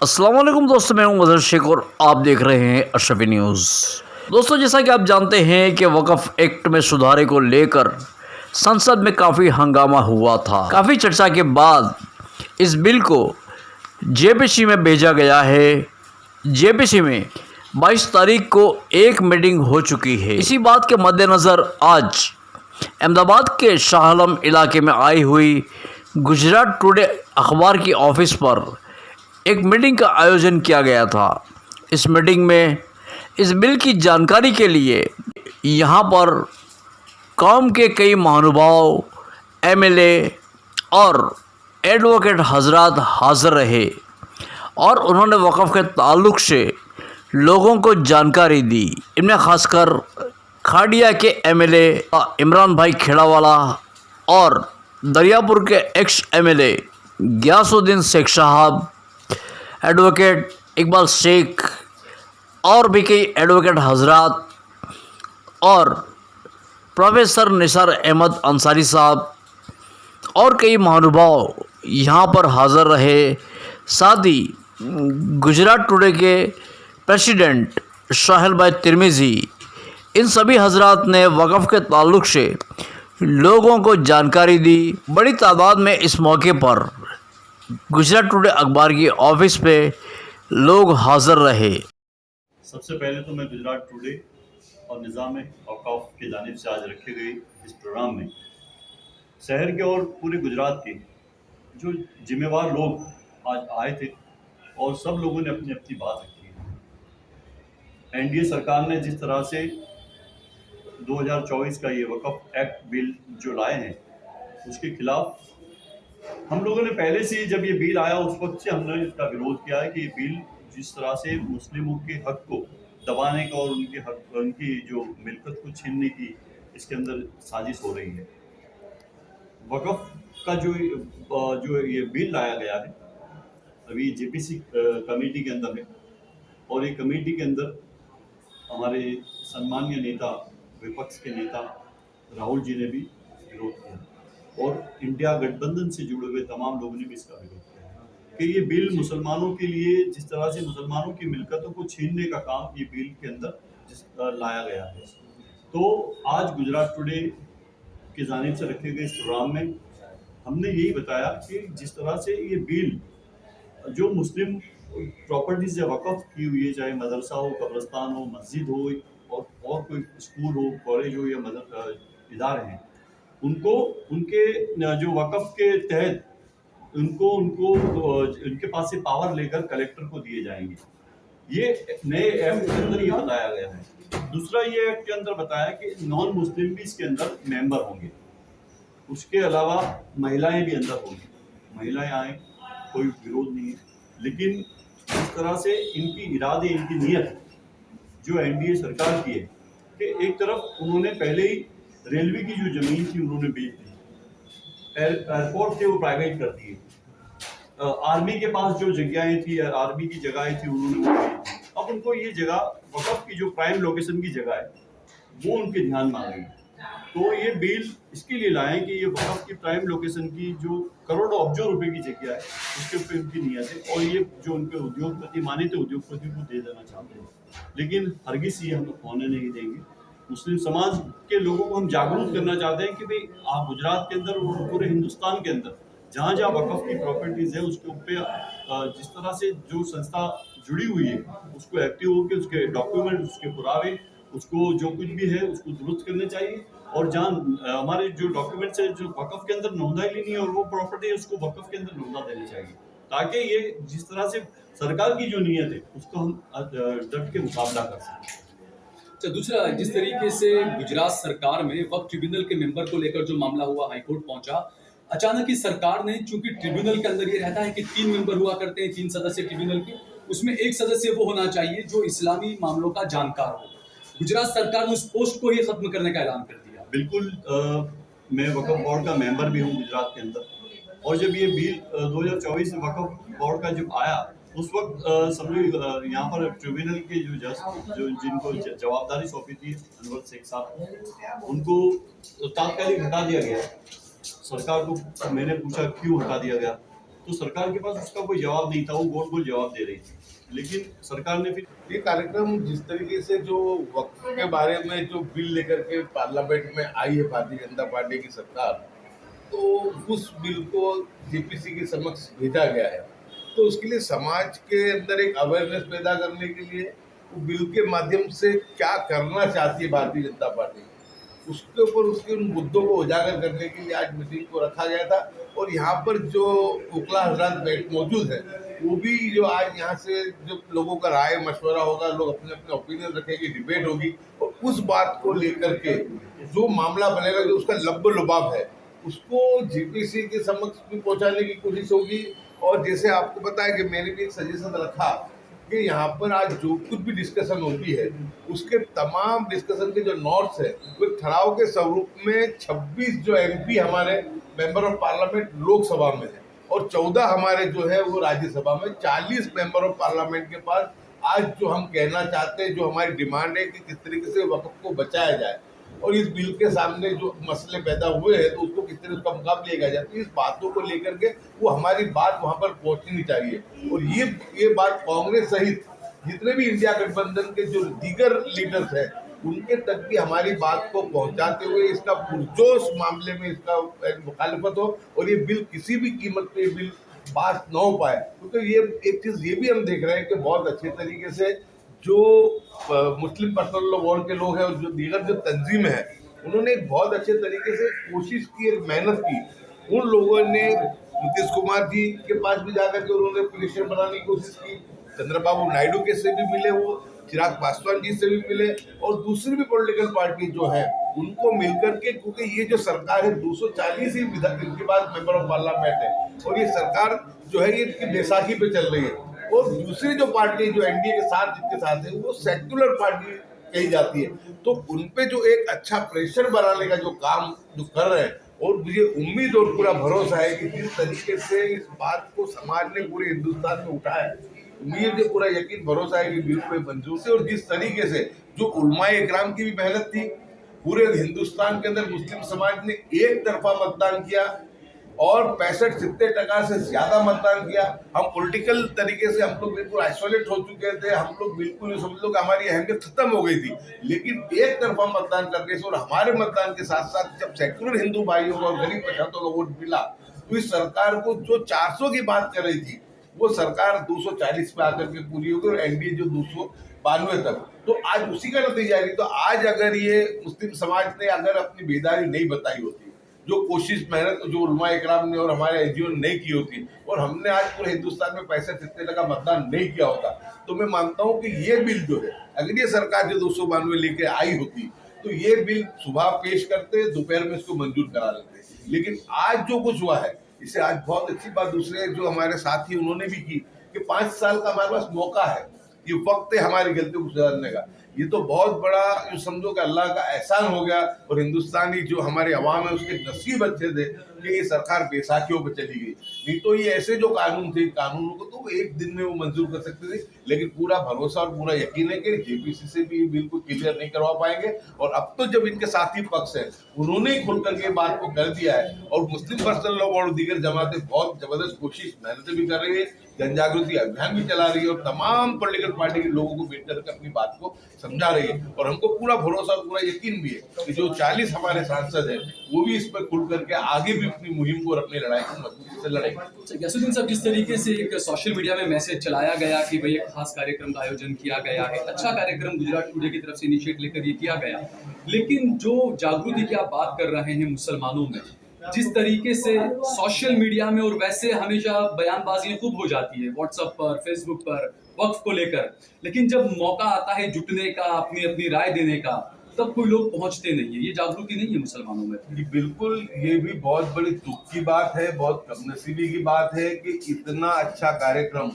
अस्सलाम वालेकुम दोस्तों, मैं हूं मदर शेख और आप देख रहे हैं अशरफी न्यूज़। दोस्तों, जैसा कि आप जानते हैं कि वक्फ एक्ट में सुधारे को लेकर संसद में काफ़ी हंगामा हुआ था। काफ़ी चर्चा के बाद इस बिल को जेपीसी में भेजा गया है। जेपीसी में 22 तारीख को एक मीटिंग हो चुकी है। इसी बात के मद्देनज़र आज अहमदाबाद के शाह आलम इलाके में आई हुई गुजरात टुडे अखबार की ऑफिस पर एक मीटिंग का आयोजन किया गया था। इस मीटिंग में इस बिल की जानकारी के लिए यहाँ पर कौम के कई महानुभाव, एमएलए और एडवोकेट हजरात हाज़िर रहे और उन्होंने वक़्फ़ के ताल्लुक़ से लोगों को जानकारी दी। इनमें ख़ासकर खाड़िया के एमएलए इमरान भाई खेड़ावाला और दरियापुर के एक्स एमएलए गियासुद्दीन शेख साहब, एडवोकेट इकबाल शेख और भी कई एडवोकेट हजरात और प्रोफेसर निसार अहमद अंसारी साहब और कई महानुभाव यहाँ पर हाज़िर रहे। साथ ही गुजरात टुडे के प्रेसिडेंट साहिल भाई तिरमिजी, इन सभी हजरात ने वक़्फ़ के ताल्लुक़ से लोगों को जानकारी दी। बड़ी तादाद में इस मौके पर गुजरात टुडे अखबार की ऑफिस पे लोग हाज़िर रहे। सबसे पहले तो मैं गुजरात टुडे और निज़ाम औक़ाफ़ की जानिब से आज रखे गए इस प्रोग्राम में शहर के और पूरे गुजरात के जो जिम्मेवार लोग आज आए थे और सब लोगों ने अपनी अपनी बात रखी है। एनडीए सरकार ने जिस तरह से 2024 का ये वक़्फ़ एक्ट बिल जो लाए हैं उसके खिलाफ हम लोगों ने पहले से जब ये बिल आया उस वक्त से हमने इसका विरोध किया है कि ये बिल जिस तरह से मुस्लिमों के हक को दबाने का और उनके हक, उनकी जो मिल्कत को छीनने की इसके अंदर साजिश हो रही है। वक़्फ़ का जो ये बिल लाया गया है अभी जेपीसी कमेटी के अंदर है और ये कमेटी के अंदर हमारे सम्मानीय नेता, विपक्ष के नेता राहुल जी ने भी विरोध किया और इंडिया गठबंधन से जुड़े हुए तमाम लोगों ने भी इसका विरोध किया कि ये बिल मुसलमानों के लिए जिस तरह से मुसलमानों की मिल्कतों को छीनने का काम ये बिल के अंदर लाया गया है। तो आज गुजरात टुडे की जानिब से रखे गए इस प्रोग्राम में हमने यही बताया कि जिस तरह से ये बिल जो मुस्लिम प्रॉपर्टीज या वक़्फ़ की हुई है, चाहे मदरसा हो, कब्रस्तान हो, मस्जिद हो और कोई स्कूल हो, कॉलेज हो या इदारे हैं, उनको उनके जो वक़्फ़ के तहत उनको उनके पास से पावर लेकर कलेक्टर को दिए जाएंगे। ये नए एक्ट के अंदर ये बताया गया है। दूसरा, ये एक्ट के अंदर बताया कि नॉन मुस्लिम भी इसके अंदर मेंबर होंगे। उसके अलावा महिलाएं भी अंदर होंगी। महिलाएं आए, कोई विरोध नहीं है, लेकिन इस तरह से इनकी इरादे, इनकी नीयत जो एनडीए सरकार की है कि एक तरफ उन्होंने पहले ही रेलवे की जो जमीन थी उन्होंने बेच दी, एयरपोर्ट थे वो प्राइवेट कर दिए, आर्मी के पास जो जगहें थी, आर्मी की जगहें थी उन्होंने वो बेच दी। अब उनको ये जगह वक़्फ़ की जो प्राइम लोकेशन की जगह है वो उनके ध्यान में आ गई। तो ये बिल इसके लिए लाए कि ये वक़्फ़ की प्राइम लोकेशन की जो करोड़ों अब्जों रुपए की जगह है उसके ऊपर उनकी नीयत है और ये जो उनके उद्योगपति माने थे उद्योगपति को दे देना चाहते हैं, लेकिन हरगिज़ ये हम होने नहीं देंगे। मुस्लिम समाज के लोगों को हम जागरूक करना चाहते हैं कि भाई आप गुजरात के अंदर और पूरे हिंदुस्तान के अंदर जहाँ जहाँ वक़्फ़ की प्रॉपर्टीज़ है उसके ऊपर जिस तरह से जो संस्था जुड़ी हुई है उसको एक्टिव होकर उसके डॉक्यूमेंट, उसके पुरावे, उसको जो कुछ भी है उसको दुरुस्त करने चाहिए और जहाँ हमारे जो डॉक्यूमेंट्स है जो वक़्फ़ के अंदर नोंदा ही नहीं है और वो प्रॉपर्टी है उसको वक़्फ़ के अंदर नोंदा देनी चाहिए, ताकि ये जिस तरह से सरकार की जो नीयत है उसको हम डट के मुकाबला कर सकें। अच्छा, दूसरा, जिस तरीके से गुजरात सरकार में वक्फ ट्रिब्यूनल के मेंबर को लेकर जो मामला हुआ, हाईकोर्ट पहुंचा, अचानक ही सरकार ने, चूंकि ट्रिब्यूनल के अंदर ये रहता है कि 3 मेंबर हुआ करते हैं, 3 सदस्य ट्रिब्यूनल के, उसमें एक सदस्य वो होना चाहिए जो इस्लामी मामलों का जानकार हो। गुजरात सरकार ने उस पोस्ट को ही खत्म करने का ऐलान कर दिया। बिल्कुल, मैं वक़्फ़ बोर्ड का मेंबर भी हूँ गुजरात के अंदर और जब ये बिल 2024 में वक़्फ़ बोर्ड का जब आया उस वक्त समझो यहाँ पर ट्रिब्यूनल के जो जज जो जिनको जवाबदारी सौंपी थी अनवर शेख साहब, उनको तात्कालिक हटा दिया गया। सरकार को मैंने पूछा क्यों हटा दिया गया, तो सरकार के पास उसका कोई जवाब नहीं था, वो गोल गोल जवाब दे रही थी। लेकिन सरकार ने फिर ये कार्यक्रम जिस तरीके से जो वक्फ के बारे में जो बिल लेकर के पार्लियामेंट में आई है भारतीय जनता पार्टी की सरकार, तो उस बिल को जेपीसी के समक्ष भेजा गया है। तो उसके लिए समाज के अंदर एक अवेयरनेस पैदा करने के लिए वो बिल के माध्यम से क्या करना चाहती है भारतीय जनता पार्टी, उसके ऊपर उसके उन मुद्दों को उजागर करने के लिए आज मीटिंग को रखा गया था। और यहाँ पर जो वकला हजरात मौजूद हैं, वो भी जो आज यहाँ से जो लोगों का राय मशवरा होगा, लोग अपने अपने ओपिनियन रखेंगे, डिबेट होगी, और उस बात को लेकर के जो मामला बनेगा, जो उसका लब्ब लुबाब है, उसको जेपीसी के समक्ष भी पहुँचाने की कोशिश होगी। और जैसे आपको पता है कि मैंने भी एक सजेशन रखा कि यहाँ पर आज जो कुछ भी डिस्कशन होती है, उसके तमाम डिस्कशन के जो नोट्स है वो ठहराव के स्वरूप में 26 जो एमपी हमारे मेंबर ऑफ पार्लियामेंट लोकसभा में है और 14 हमारे जो है वो राज्यसभा में, 40 मेंबर ऑफ पार्लियामेंट के पास आज जो हम कहना चाहते हैं, जो हमारी डिमांड है कि किस तरीके से वक्फ को बचाया जाए और इस बिल के सामने जो मसले पैदा हुए हैं तो उसको किस तरह उसका मुकाबला किया जाए, तो इस बातों को लेकर के वो हमारी बात वहाँ पर पहुँचनी चाहिए। और ये बात कांग्रेस सहित जितने भी इंडिया गठबंधन के जो दीगर लीडर्स हैं उनके तक भी हमारी बात को पहुंचाते हुए इसका पुरजोश मामले में इसका मुखालिफत हो और ये बिल किसी भी कीमत पे बिल पास न हो पाए। तो ये एक चीज़ ये भी हम देख रहे हैं कि बहुत अच्छे तरीके से जो मुस्लिम पर्सनल लॉ बोर्ड के लोग हैं और जो दीगर जो तंजीम है, उन्होंने एक बहुत अच्छे तरीके से कोशिश की, एक मेहनत की। उन लोगों ने नीतीश कुमार जी के पास भी जाकर के उन्होंने पिटीशन बनाने की कोशिश की, चंद्रबाबू नायडू के से भी मिले, वो चिराग पासवान जी से भी मिले, और दूसरी भी पॉलिटिकल पार्टी जो है उनको मिलकर के, क्योंकि ये जो सरकार है 240 ही इनके पास मेंबर ऑफ पार्लियामेंट है और ये सरकार जो है ये इनकी बैसाखी पे चल रही है। और दूसरी जो पार्टी जो एनडीए के साथ जिनके साथ है वो सेक्युलर पार्टी कही जाती है, तो उन पे जो एक अच्छा प्रेशर बनाने का जो काम जो कर रहे हैं, और मुझे उम्मीद और पूरा भरोसा है कि जिस तरीके से इस बात को समाज ने पूरे हिंदुस्तान में उठाया है, मुझे पूरा यकीन भरोसा है कि बिल पे मंजूर से, और जिस तरीके से जो उलमाए इकराम की भी मेहनत थी, पूरे हिंदुस्तान के अंदर मुस्लिम समाज ने एक तरफा मतदान किया और 65-70% से ज्यादा मतदान किया। हम पॉलिटिकल तरीके से हम लोग बिल्कुल आइसोलेट हो चुके थे, हम लोग बिल्कुल समझ लो कि हमारी अहमियत खत्म हो गई थी, लेकिन एक तरफा मतदान करके और हमारे मतदान के साथ साथ जब सेक्युलर हिंदू भाइयों को और गरीब पछातों का वोट मिला, तो इस सरकार को जो 400 की बात कर रही थी वो सरकार 240 पे आकर के पूरी होगी और एनडीए जो 292 तक, तो आज उसी का नतीजा है। तो आज अगर ये मुस्लिम समाज ने अगर अपनी बेदारी नहीं बताई होती, जो कोशिश मेहनत जो उलमा इकराम ने और हमारे एनजीओ ने नहीं की होती, और हमने आज पूरे हिंदुस्तान में 65-70% मतदान नहीं किया होता, तो मैं मानता हूं कि ये बिल जो है, अगर ये सरकार जो 292 लेके आई होती तो ये बिल सुबह पेश करते, दोपहर में इसको मंजूर करा लेते। लेकिन आज जो कुछ हुआ है, इसे आज बहुत अच्छी बात दूसरे जो हमारे साथी उन्होंने भी की कि 5 साल का हमारे पास मौका है, ये वक्त है हमारी गलतियों को सुधारने का। ये तो बहुत बड़ा जो समझो कि अल्लाह का एहसान हो गया, और हिंदुस्तानी जो हमारे अवाम है उसके नसीब अच्छे थे कि ये सरकार बैसाखियों पे चली गई। नहीं तो ये ऐसे जो कानून थे, कानूनों को तो वो एक दिन में वो मंजूर कर सकते थे, लेकिन पूरा भरोसा और पूरा यकीन है कि जेपीसी से भी बिल को क्लियर नहीं करवा पाएंगे। और अब तो जब इनके साथी पक्ष है उन्होंने ही खुल करके बात को कर दिया है, और मुस्लिम पर्सनल लॉ और दीगर जमातें बहुत जबरदस्त कोशिश मेहनत भी कर रही है, जन जागृति अभियान भी चला रही है, और तमाम पॉलिटिकल पार्टी के लोगों को बैठ करके अपनी बात को समझा रही है। और हमको पूरा भरोसा और पूरा यकीन भी है कि जो 40 हमारे सांसद हैं वो भी इस पर खुल करके आगे भी अपनी मुहिम को और अपनी लड़ाई को मजबूती से लड़ेंगे। गैसुद्दीन साहब, जिस तरीके से एक सोशल मीडिया में मैसेज चलाया गया कि भाई एक खास कार्यक्रम का आयोजन किया गया है, अच्छा कार्यक्रम गुजरात टुडे की तरफ से इनिशिएट लेकर ये किया गया, लेकिन जो जागृति की आप बात कर रहे हैं मुसलमानों में, जिस तरीके से सोशल मीडिया में और वैसे हमेशा बयानबाजियां खूब हो जाती है व्हाट्सएप पर, फेसबुक पर वक्फ को लेकर, लेकिन जब मौका आता है जुटने का, अपनी अपनी राय देने का, तब कोई लोग पहुंचते नहीं है। ये जागृति नहीं है मुसलमानों में। जी बिल्कुल, ये भी बहुत बड़ी दुख की बात है, बहुत कमनसीबी की बात है कि इतना अच्छा कार्यक्रम,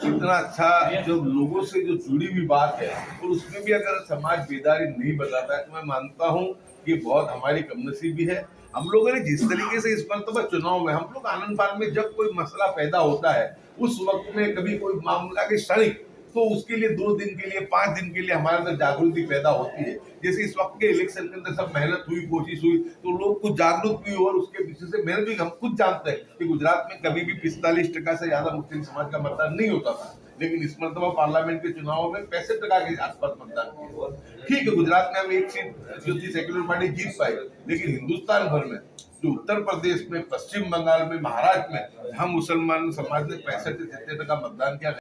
इतना अच्छा जो लोगों से जो जुड़ी हुई बात है, और उसमें भी अगर समाज बेदारी नहीं बताता है, तो मैं मानता हूँ कि बहुत हमारी कमनसीबी है। हम लोगों ने जिस तरीके से इस मरतबा चुनाव में हम लोग आनंद फान में जब कोई मसला पैदा होता है, उस वक्त में कभी कोई मामला के क्षणिक तो उसके लिए 2 दिन के लिए 5 दिन के लिए हमारे अंदर जागृति पैदा होती है। जैसे इस वक्त के इलेक्शन के अंदर सब मेहनत हुई, कोशिश हुई, तो लोग कुछ जागरूक भी हुए और उसके पीछे से मेहनत भी। हम खुद जानते हैं कि गुजरात में कभी भी 45% से ज्यादा मुस्लिम समाज का मतदान नहीं होता था, लेकिन इस मरतबा पार्लियामेंट के चुनावों में 65% के आसपास मतदान किया। ठीक है, गुजरात में हम एक सीट जो थी सेक्युलर पार्टी जीत पाई, लेकिन हिंदुस्तान भर में जो उत्तर प्रदेश में, पश्चिम बंगाल में, महाराष्ट्र में हम मुसलमान समाज ने 65 से 70% मतदान किया।